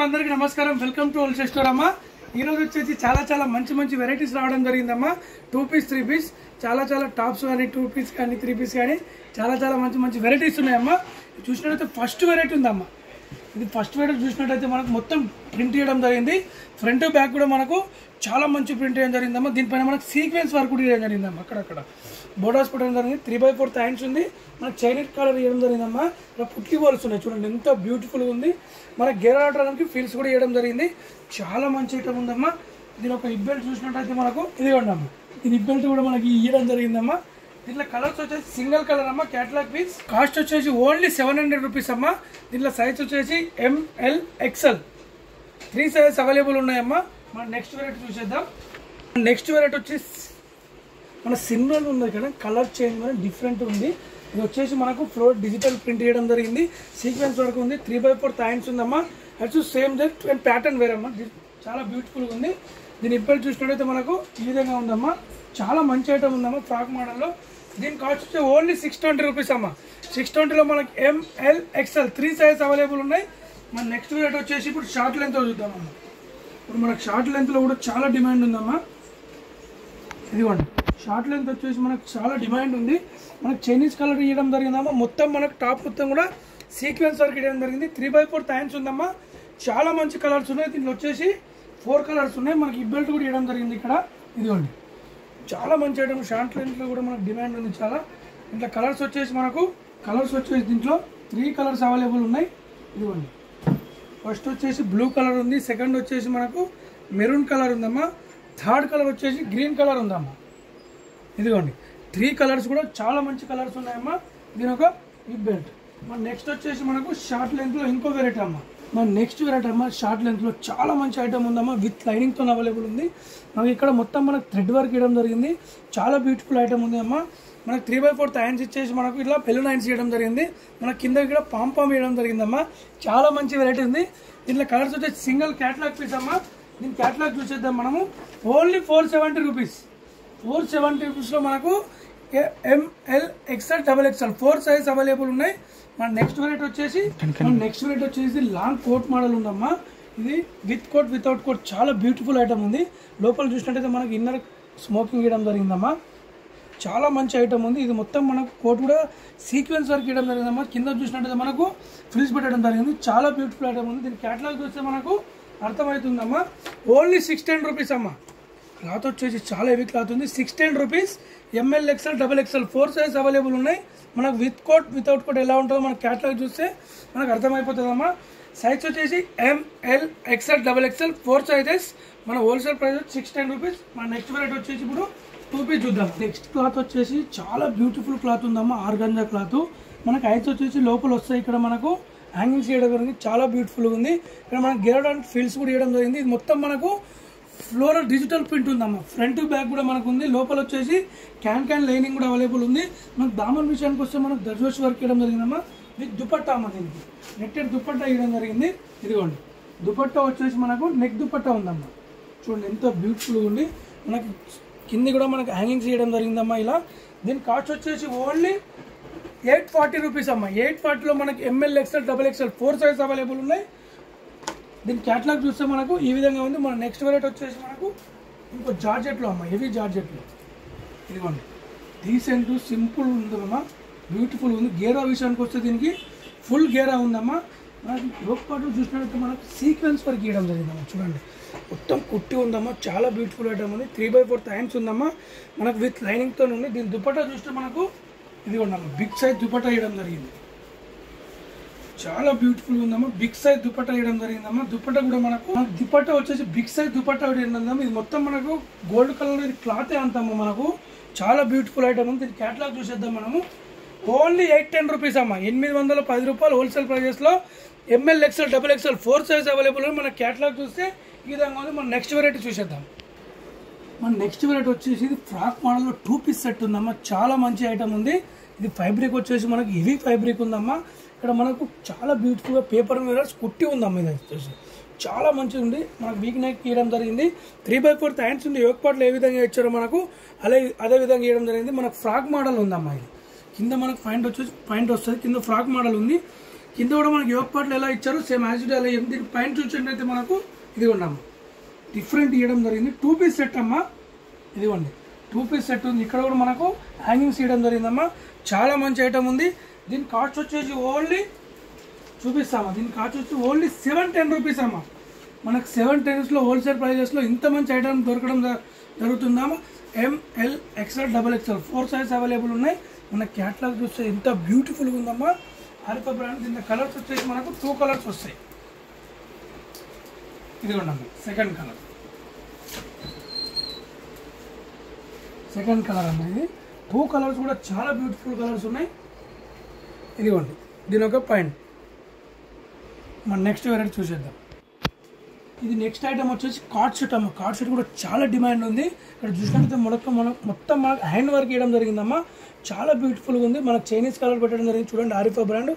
అమ్మ అందరికీ నమస్కారం వెల్కమ్ టు హోల్సేల్ స్టోర్ అమ్మ ఈ రోజు వచ్చేసి చాలా మంచి వెరైటీస్ రావడం జరిగిందమ్మా 2 పీస్ 3 పీస్ చాలా టాప్స్ కానీ 2 పీస్ కానీ 3 పీస్ కానీ చాలా మంచి వెరైటీస్ ఉన్నాయమ్మా చూసినట్లయితే ఫస్ట్ వెరైటీ ఉందమ్మా ఇది ఫస్ట్ వెరైటీ చూసినట్లయితే మనకు మొత్తం ప్రింట్ చేయడం జరిగింది ఫ్రంట్ బ్యాక్ కూడా మనకు చాలా మంచి ప్రింట్ చేయడం జరిగిందమ్మా దీనిపైన మనకు సీక్వెన్స్ వర్క్ కూడా చేయడం జరిగిందమ్మా అక్కడక్కడ బోర్డర్స్ పెట్టడం జరిగింది 3/4 హ్యాండ్స్ ఉంది మనకు చైనీస్ కలర్ చేయడం జరిగిందమ్మా ఇక్కడ పుట్లి బాల్స్ ఉన్నాయి చూడండి ఎంత బ్యూటిఫుల్గా ఉంది మనకి గేర్ ఆడడానికి ఫీల్స్ కూడా చేయడం జరిగింది చాలా మంచి ఐటమ్ ఉందమ్మా దీని ఒక హిప్ బెల్ట్ చూసినట్టయితే మనకు ఇది ఉండమ్మా ఇది హిప్ బెల్ట్ కూడా మనకి ఇవ్వడం జరిగిందమ్మా దీంట్లో కలర్స్ వచ్చేసి సింగిల్ కలర్ అమ్మా క్యాటలాగ్ పీస్ కాస్ట్ వచ్చేసి ఓన్లీ 700 రూపీస్ అమ్మా దీంట్లో సైజ్ వచ్చేసి ML XL 3 సైజెస్ అవైలబుల్ ఉన్నాయమ్మా మన నెక్స్ట్ వెరైటీ చూసేద్దాం నెక్స్ట్ వెరైటీ వచ్చేసి మన సిల్వర్ ఉంది కదా కలర్ చేంజ్ మన డిఫరెంట్ ఉంది ఇది వచ్చేసి మనకు ఫ్లోర్ డిజిటల్ ప్రింట్ చేయడం జరిగింది సీక్వెన్స్ వర్క్ ఉంది 3/4 హ్యాండ్స్ ఉందమ్మా అది సేమ్ ప్యాటర్న్ వేరమ్మా చాలా బ్యూటిఫుల్గా ఉంది దీని ఇప్పుడు చూసినట్టయితే మనకు ఈ విధంగా ఉందమ్మా చాలా మంచి ఐటమ్ ఉందమ్మా ఫ్రాక్ మోడల్లో దీని కాస్ట్ వచ్చి ఓన్లీ 620 రూపీస్ అమ్మా 620లో మనకి ML XL 3 సైజ్ అవైలబుల్ ఉన్నాయి మన నెక్స్ట్ వెరైటీ వచ్చేసి ఇప్పుడు షార్ట్ లెంత్ చూద్దామమ్మా ఇప్పుడు మనకు షార్ట్ లెంత్లో కూడా చాలా డిమాండ్ ఉందమ్మా ఇదిగోండి షార్ట్ లెంత్ వచ్చేసి మనకు చాలా డిమాండ్ ఉంది మనకు చైనీస్ కలర్ ఇవ్వడం జరిగిందమ్మా మొత్తం మనకు టాప్ మొత్తం కూడా సీక్వెన్స్ వర్క్ ఇవ్వడం జరిగింది 3/4 హ్యాండ్స్ ఉందమ్మా చాలా మంచి కలర్స్ ఉన్నాయి దీంట్లో వచ్చేసి 4 కలర్స్ ఉన్నాయి మనకి హిప్ బెల్ట్ కూడా ఇవ్వడం జరిగింది ఇక్కడ ఇదిగోండి చాలా మంచి ఐటమ్ షార్ట్ లెంత్లో కూడా మనకు డిమాండ్ ఉంది చాలా ఇంట్లో కలర్స్ వచ్చేసి మనకు దీంట్లో 3 కలర్స్ అవైలబుల్ ఉన్నాయి ఇదిగోండి ఫస్ట్ వచ్చేసి బ్లూ కలర్ ఉంది సెకండ్ వచ్చేసి మనకు మెరూన్ కలర్ ఉందమ్మా థర్డ్ కలర్ వచ్చేసి గ్రీన్ కలర్ ఉందమ్మా ఇదిగోండి 3 కలర్స్ కూడా చాలా మంచి కలర్స్ ఉన్నాయమ్మా దీని ఒక హిప్ బెల్ట్ మన నెక్స్ట్ వచ్చేసి మనకు షార్ట్ లెంత్లో ఇంకో వెరైటీ అమ్మా మన నెక్స్ట్ వెరైటీ అమ్మా షార్ట్ లెంత్లో చాలా మంచి ఐటమ్ ఉందమ్మా విత్ లైనింగ్తో అవైలబుల్ ఉంది మనకి ఇక్కడ మొత్తం మనకు థ్రెడ్ వర్క్ ఇవ్వడం జరిగింది చాలా బ్యూటిఫుల్ ఐటమ్ ఉంది అమ్మా మనకు 3/4 హ్యాండ్స్ ఇచ్చేసి మనకు ఇట్లా బెలూన్ హ్యాండ్స్ ఇవ్వడం జరిగింది మన కింద ఇక్కడ పామ్ ఇవ్వడం జరిగిందమ్మా చాలా మంచి వెరైటీ ఉంది దీంట్లో కలర్స్ వచ్చేసి సింగిల్ క్యాటలాగ్ పీస్ అమ్మా దీని క్యాటలాగ్ చూసేద్దాం మనము ఓన్లీ 470 రూపీస్ 470 రూపీస్లో మనకు ML XL XXL 4 size available ఉన్నాయి మన నెక్స్ట్ వెరైటీ వచ్చేసి లాంగ్ కోట్ మోడల్ ఉందమ్మా ఇది విత్ కోట్ వితౌట్ కోట్ చాలా బ్యూటిఫుల్ ఐటమ్ ఉంది లోపల చూసినట్టయితే మనకి ఇన్నర్ స్మోకింగ్ ఇవ్వడం జరిగిందమ్మా చాలా మంచి ఐటమ్ ఉంది ఇది మొత్తం మనకు కోట్ కూడా సీక్వెన్స్ వర్క్ ఇవ్వడం జరిగిందమ్మా కింద చూసినట్టయితే మనకు ఫ్రిల్స్ పెట్టడం జరిగింది చాలా బ్యూటిఫుల్ ఐటమ్ ఉంది దీని క్యాటలాగ్ చూస్తే మనకు అర్థమవుతుందమ్మా ఓన్లీ 610 రూపీస్ అమ్మా క్లాత్ వచ్చేసి చాలా హెవీ క్లాత్ ఉంది 610 rupees ML XL XXL 4 size available ఉన్నాయి మనకు విత్ కోట్ వితౌట్ కోట్ ఎలా ఉంటుందో మన క్యాటలాగ్ చూస్తే మనకు అర్థమైపోతుందమ్మా సైజ్ వచ్చేసి ML XL XXL 4 సైజెస్ మన హోల్సేల్ ప్రైస్ 610 రూపీస్ మన నెక్స్ట్ వెరైటీ వచ్చేసి ఇప్పుడు 2 పీస్ చూద్దాం నెక్స్ట్ క్లాత్ వచ్చేసి చాలా బ్యూటిఫుల్ క్లాత్ ఉందమ్మా ఆర్గంజా క్లాత్ మనకు ఐస్ వచ్చేసి లోపల వస్తాయి ఇక్కడ మనకు హ్యాంగింగ్స్ చేయడం జరిగింది చాలా బ్యూటిఫుల్గా ఉంది ఇక్కడ మనకు గెరడానికి ఫీల్స్ కూడా ఇవ్వడం జరిగింది ఇది మొత్తం మనకు ఫ్లోరల్ డిజిటల్ ప్రింట్ ఉందమ్మా ఫ్రంట్ బ్యాక్ కూడా మనకు ఉంది లోపల వచ్చేసి క్యాన్ లైనింగ్ కూడా అవైలబుల్ ఉంది మనకు దామన్ విషయానికి వస్తే మనకు దర్జోష్ వర్క్ ఇవ్వడం జరిగిందమ్మా విత్ దుపట్టా అమ్మ దీనికి నెట్టెడ్ దుపట్టా ఇవ్వడం జరిగింది ఇదిగోండి దుపట్టా వచ్చేసి మనకు నెక్ దుపట్టా ఉందమ్మా చూడండి ఎంత బ్యూటిఫుల్గా ఉంది మనకి కింది కూడా మనకు హ్యాంగింగ్స్ చేయడం జరిగిందమ్మా ఇలా దీని కాస్ట్ వచ్చేసి ఓన్లీ 840 రూపీస్ అమ్మా 840లో మనకి ML XL XXL 4 size available ఉన్నాయి దీని క్యాటలాగ్ చూస్తే మనకు ఈ విధంగా ఉంది మన నెక్స్ట్ వెరైటీ వచ్చేసి మనకు ఇంకో జార్జెట్లో అమ్మ హెవీ జార్జెట్లో ఇదిగోండి డీసెంట్ సింపుల్ ఉందమ్మా బ్యూటిఫుల్ ఉంది గేరా విషయానికి వస్తే దీనికి ఫుల్ గేరా ఉందమ్మా మనకి యోక్ పాటు చూసినట్టు మనకు సీక్వెన్స్ వర్క్ ఇవ్వడం జరిగిందమ్మా చూడండి మొత్తం కుట్టి ఉందమ్మా చాలా బ్యూటిఫుల్ ఐటమ్ ఉంది 3/4 హ్యాండ్స్ ఉందమ్మా మనకు విత్ లైనింగ్తో ఉంది దీని దుపట్టా చూస్తే మనకు ఇది ఉండమ్మా బిగ్ సైజ్ దుపట్టా ఇవ్వడం జరిగింది చాలా బ్యూటిఫుల్ ఉందమ్మా బిగ్ సైజ్ దుపట్టా ఇవ్వడం జరిగిందమ్మా దుపట్టా కూడా మనకు దుపట్టా వచ్చేసి బిగ్ సైజ్ దుపట్టా ఇవ్వడం ఇది మొత్తం మనకు గోల్డ్ కలర్ ఇది క్లాతే అంతమ్మా మనకు చాలా బ్యూటిఫుల్ ఐటమ్ ఉంది దీని క్యాటలాగ్ చూసేద్దాం మనము ఓన్లీ 810 రూపీస్ అమ్మా 810 రూపాయలు హోల్సేల్ ప్రైజెస్లో ML XL XXL 4 size available మన క్యాటలాగ్ చూస్తే ఈ విధంగా ఉంది మన నెక్స్ట్ వెరైటీ చూసేద్దాం మన నెక్స్ట్ వెరైటీ వచ్చేసి ఇది ఫ్రాక్ మోడల్లో 2 పీస్ సెట్ ఉందమ్మా చాలా మంచి ఐటమ్ ఉంది ఇది ఫ్యాబ్రిక్ వచ్చేసి మనకి హెవీ ఫ్యాబ్రిక్ ఉందమ్మా ఇక్కడ మనకు చాలా బ్యూటిఫుల్గా పేపర్ మీద కుట్టి ఉందమ్మా ఇది వచ్చేసి చాలా మంచిగా ఉంది మనకు వీక్ నెక్ ఇవ్వడం జరిగింది 3/4 హ్యాండ్స్ ఉంది యోక్ పార్ట్లో ఏ విధంగా ఇచ్చారో మనకు అదే విధంగా ఇవ్వడం జరిగింది మనకు ఫ్రాక్ మోడల్ ఉందమ్మా ఇది కింద మనకు పాయింట్ వస్తుంది కింద ఫ్రాక్ మోడల్ ఉంది కింద కూడా మనకి యోగ్ పార్ట్లు ఎలా ఇచ్చారు సేమ్ యాజ్ ఇట్ అలా దీని పైన చూసినట్టయితే మనకు ఇదిగోండి అమ్మ డిఫరెంట్ ఇవ్వడం జరిగింది. 2 పీస్ సెట్ అమ్మ, ఇదిగోండి 2 పీస్ సెట్ ఉంది. ఇక్కడ కూడా మనకు హ్యాంగింగ్స్ ఇవ్వడం జరిగిందమ్మా. చాలా మంచి ఐటమ్ ఉంది. దీని కాస్ట్ వచ్చేసి ఓన్లీ చూపిస్తామా, దీని కాస్ట్ వచ్చి ఓన్లీ 710 రూపీస్ అమ్మ. మనకు 710లో హోల్సేల్ ప్రైజెస్లో ఇంత మంచి ఐటమ్ దొరకడం జరుగుతుందమ్మా. ML XL XXL 4 size available ఉన్నాయి. మన క్యాట్లాగ్ చూస్తే ఎంత బ్యూటిఫుల్గా ఉందమ్మా. ఆరిఫా బ్రాండ్. దీంట్లో కలర్స్ వచ్చేసి మనకు 2 కలర్స్ వస్తాయి. ఇదిగోండి అమ్మ సెకండ్ కలర్ అమ్మ. ఇది 2 కలర్స్ కూడా చాలా బ్యూటిఫుల్ కలర్స్ ఉన్నాయి. ఇదిగోండి దీని ఒక పాయింట్. మన నెక్స్ట్ వెరైటీ చూసేద్దాం. ఇది నెక్స్ట్ ఐటమ్ వచ్చేసి కార్డ్ సెట్ అమ్మ. కార్డ్ సెట్ కూడా చాలా డిమాండ్ ఉంది. ఇక్కడ చూసినట్లయితే మొత్తం మనకు హ్యాండ్ వర్క్ వేయడం జరిగిందమ్మా. చాలా బ్యూటిఫుల్గా ఉంది. మనకు చైనీస్ కలర్ పెట్టడం జరిగింది. చూడండి ఆరిఫా బ్రాండ్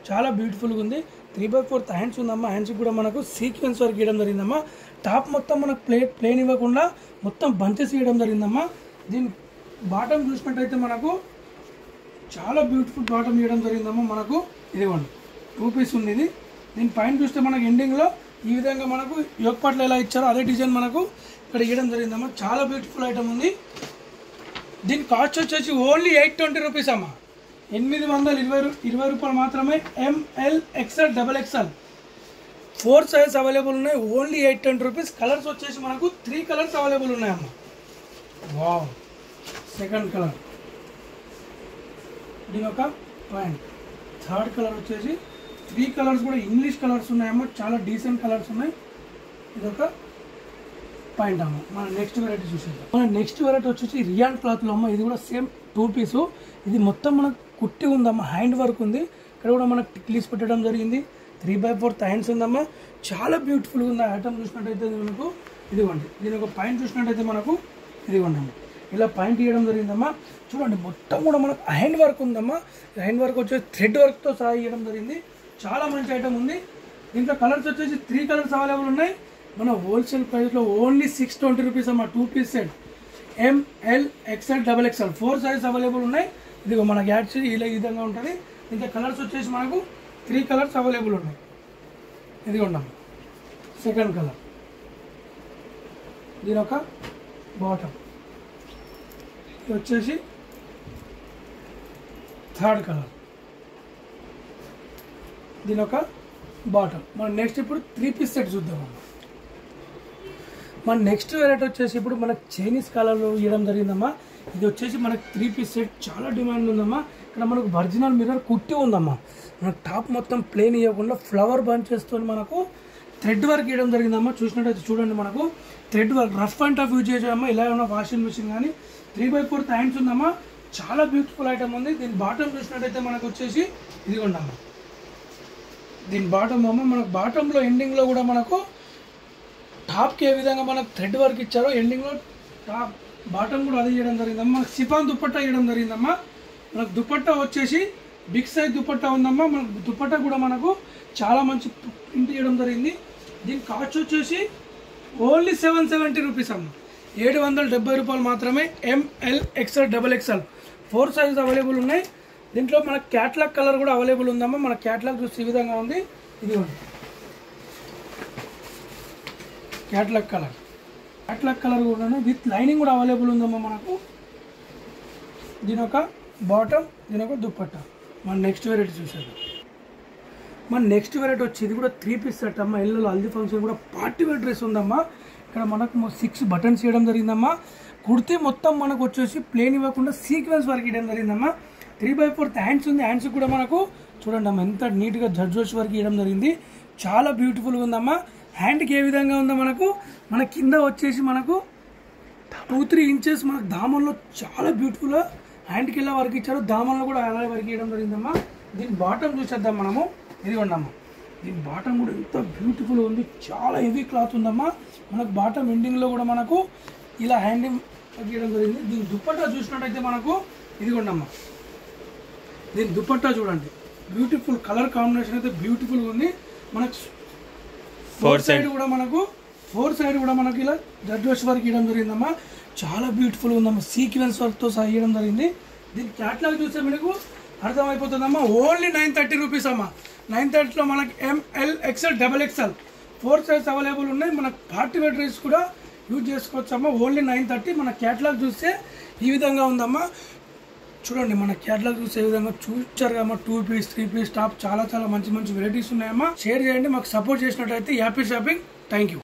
చాలా బ్యూటిఫుల్గా ఉంది. 3/4 హ్యాండ్స్ ఉందమ్మా. హ్యాండ్స్ కూడా మనకు సీక్వెన్స్ వర్క్ వేయడం జరిగిందమ్మా. టాప్ మొత్తం మనకు ప్లేన్ ఇవ్వకుండా మొత్తం బంచెస్ వేయడం జరిగిందమ్మా. దీని బాటమ్ చూసినట్టయితే మనకు చాలా బ్యూటిఫుల్ బాటమ్ వేయడం జరిగిందమ్మా. మనకు ఇదిగోండి 2 పీస్ ఉంది ఇది. దీని పైన చూస్తే మనకు ఎండింగ్లో ఈ విధంగా మనకు యోగ్ పార్ట్లు ఎలా ఇచ్చారో అదే డిజైన్ మనకు ఇక్కడ ఇవ్వడం జరిగిందమ్మా. చాలా బ్యూటిఫుల్ ఐటమ్ ఉంది. దీని కాస్ట్ వచ్చేసి ఓన్లీ 820 రూపీస్ అమ్మ. 820 రూపాయలు మాత్రమే. ML XL XXL 4 size available ఉన్నాయి. Only 820 rupees. కలర్స్ వచ్చేసి మనకు 3 కలర్స్ అవైలబుల్ ఉన్నాయమ్మ. Wow second colour. దీని ఒక పాయింట్. థర్డ్ కలర్ వచ్చేసి 3 కలర్స్ కూడా ఇంగ్లీష్ కలర్స్ ఉన్నాయమ్మ. చాలా డీసెంట్ కలర్స్ ఉన్నాయి. ఇదొక పాయింట్ అమ్మ. మన నెక్స్ట్ వెరైటీ చూసేద్దాం. మన నెక్స్ట్ వెరైటీ వచ్చేసి రియాన్ క్లాత్లో అమ్మ. ఇది కూడా సేమ్ 2 పీసు. ఇది మొత్తం మనకు కుట్టి ఉందమ్మా. హ్యాండ్ వర్క్ ఉంది. ఇక్కడ కూడా మనకు టిక్లీస్ పెట్టడం జరిగింది. 3/4 హ్యాండ్స్ ఉందమ్మా. చాలా బ్యూటిఫుల్గా ఉంది. ఐటమ్ చూసినట్టయితే మనకు ఇదిగోండి. దీని ఒక పాయింట్ చూసినట్టయితే మనకు ఇదిగోండి అమ్మ. ఇలా పాయింట్ ఇవ్వడం జరిగిందమ్మా. చూడండి మొత్తం కూడా మనకు హ్యాండ్ వర్క్ ఉందమ్మా. హ్యాండ్ వర్క్ వచ్చేసి థ్రెడ్ వర్క్తో సహా ఇవ్వడం జరిగింది. చాలా మంచి ఐటమ్ ఉంది. దీంట్లో కలర్స్ వచ్చేసి 3 కలర్స్ అవైలబుల్ ఉన్నాయి. మన హోల్సేల్ ప్రైస్లో ఓన్లీ 620 రూపీస్ అమ్మ. 2 piece set. ML XL XXL 4 size available ఉన్నాయి. ఇది మన గ్యాడ్స్ ఇలా ఈ విధంగా ఉంటుంది. దీంట్లో కలర్స్ వచ్చేసి మనకు 3 కలర్స్ అవైలబుల్ ఉన్నాయి. ఇది ఉన్నాం సెకండ్ కలర్. దీని ఒక బాటమ్. ఇది వచ్చేసి థర్డ్ కలర్. దీని ఒక బాటమ్. మనం నెక్స్ట్ ఇప్పుడు 3 పీస్ సెట్ చూద్దామమ్మా. మన నెక్స్ట్ వెరైటీ వచ్చేసి ఇప్పుడు మనకు చైనీస్ కలర్లో ఇవ్వడం జరిగిందమ్మా. ఇది వచ్చేసి మనకు 3 పీస్ సెట్. చాలా డిమాండ్ ఉందమ్మా. ఇక్కడ మనకు ఒరిజినల్ మిర్రర్ కుట్టి ఉందమ్మా. మనకు టాప్ మొత్తం ప్లేన్ ఇవ్వకుండా ఫ్లవర్ బంచెస్తో మనకు థ్రెడ్ వర్క్ ఇవ్వడం జరిగిందమ్మా. చూసినట్టయితే చూడండి మనకు thread work rough and tough use చేసామమ్మా. ఇలా ఏమన్నా వాషింగ్ మిషన్ కానీ 3/4 హ్యాండ్స్ ఉందమ్మా. చాలా బ్యూటిఫుల్ ఐటమ్ ఉంది. దీని బాటమ్ చూసినట్టయితే మనకు వచ్చేసి ఇదిగోండమ్మా. దీని బాటమ్ అమ్మ. మనకు బాటంలో ఎండింగ్లో కూడా మనకు టాప్కి ఏ విధంగా మనకు థ్రెడ్ వర్క్ ఇచ్చారో ఎండింగ్లో టాప్ బాటమ్ కూడా అది ఇవ్వడం జరిగిందమ్మా. మనకు సిఫాన్ దుపట్టా ఇవ్వడం జరిగిందమ్మా. మనకు దుపట్టా వచ్చేసి బిగ్ సైజ్ దుపట్టా ఉందమ్మా. మనకు దుపట్టా కూడా మనకు చాలా మంచి ప్రింట్ ఇవ్వడం జరిగింది. దీని కాస్ట్ వచ్చేసి ఓన్లీ 770 రూపీస్ అమ్మ. 770 రూపాయలు మాత్రమే. ML XL XXL 4 size available ఉన్నాయి. దీంట్లో మనకు క్యాట్లాగ్ కలర్ కూడా అవైలబుల్ ఉందమ్మా. మన క్యాట్లాగ్ చూస్తే ఈ విధంగా ఉంది. ఇది క్యాట్లాగ్ కలర్ కూడా విత్ లైనింగ్ కూడా అవైలబుల్ ఉందమ్మా మనకు. దీని ఒక బాటమ్, దీని ఒక దుప్పట్టా. మన నెక్స్ట్ వెరైటీ చూసేద్దాం. మన నెక్స్ట్ వెరైటీ వచ్చి ఇది కూడా 3 పీస్ సెట్ అమ్మా. ఇళ్ళలో హల్దీ ఫంక్షన్ కూడా పార్టీ వేర్ డ్రెస్ ఉందమ్మా. ఇక్కడ మనకు 6 బటన్స్ ఇవ్వడం జరిగిందమ్మా. కుర్తీ మొత్తం మనకు వచ్చేసి ప్లేన్ ఇవ్వకుండా సీక్వెన్స్ వర్క్ ఇవ్వడం జరిగిందమ్మా. 3/4 హ్యాండ్స్ ఉంది. హ్యాండ్స్ కూడా మనకు చూడండి అమ్మా ఎంత నీట్గా జడ్జోస్ వర్క్ ఇవ్వడం జరిగింది. చాలా బ్యూటిఫుల్గా ఉందమ్మా. హ్యాండ్కి ఏ విధంగా ఉందో మన కింద వచ్చేసి మనకు 2-3 ఇంచెస్ మనకు దామన్లో చాలా బ్యూటిఫుల్గా హ్యాండ్కి ఎలా వర్క్ ఇచ్చారో దామన్లో కూడా అలా వర్క్ ఇవ్వడం జరిగిందమ్మా. దీని బాటమ్ చూసేద్దాం మనము. ఇదిగోండమ్మా. దీని బాటమ్ కూడా ఎంత బ్యూటిఫుల్ ఉంది. చాలా హెవీ క్లాత్ ఉందమ్మా. మనకు బాటమ్ ఎండింగ్లో కూడా మనకు ఇలా హ్యాండింగ్ ఇవ్వడం జరిగింది. దీని దుప్పట్టా చూసినట్టయితే మనకు ఇదిగోండమ్మా. దీని దుపట్టా చూడండి. బ్యూటిఫుల్ కలర్ కాంబినేషన్ అయితే బ్యూటిఫుల్ ఉంది. మనకు 4 సైడ్ కూడా మనకు ఇలా జడ్జోస్ వర్క్ ఇవ్వడం జరిగిందమ్మా. చాలా బ్యూటిఫుల్ ఉందమ్మా. సీక్వెన్స్ వర్క్తో సహా ఇవ్వడం జరిగింది. దీని క్యాట్లాగ్ చూస్తే మనకు అర్థమైపోతుందమ్మా. ఓన్లీ 930 రూపీస్ అమ్మా. 930లో మనకి ML XL XXL 4 size available ఉన్నాయి. మనకు పార్టీ వేర్ డ్రెస్ కూడా యూజ్ చేసుకోవచ్చు అమ్మా. ఓన్లీ 930. మన క్యాటలాగ్ చూస్తే ఈ విధంగా ఉందమ్మా. చూడండి మన క్యాటలాగ్ చూసే విధంగా చూచారు కమ్మా. 2 పీస్ 3 పీస్ టాప్ చాలా మంచి వెరైటీస్ ఉన్నాయమ్మా. షేర్ చేయండి, మాకు సపోర్ట్ చేసినట్టయితే హ్యాపీ షాపింగ్. Thank you.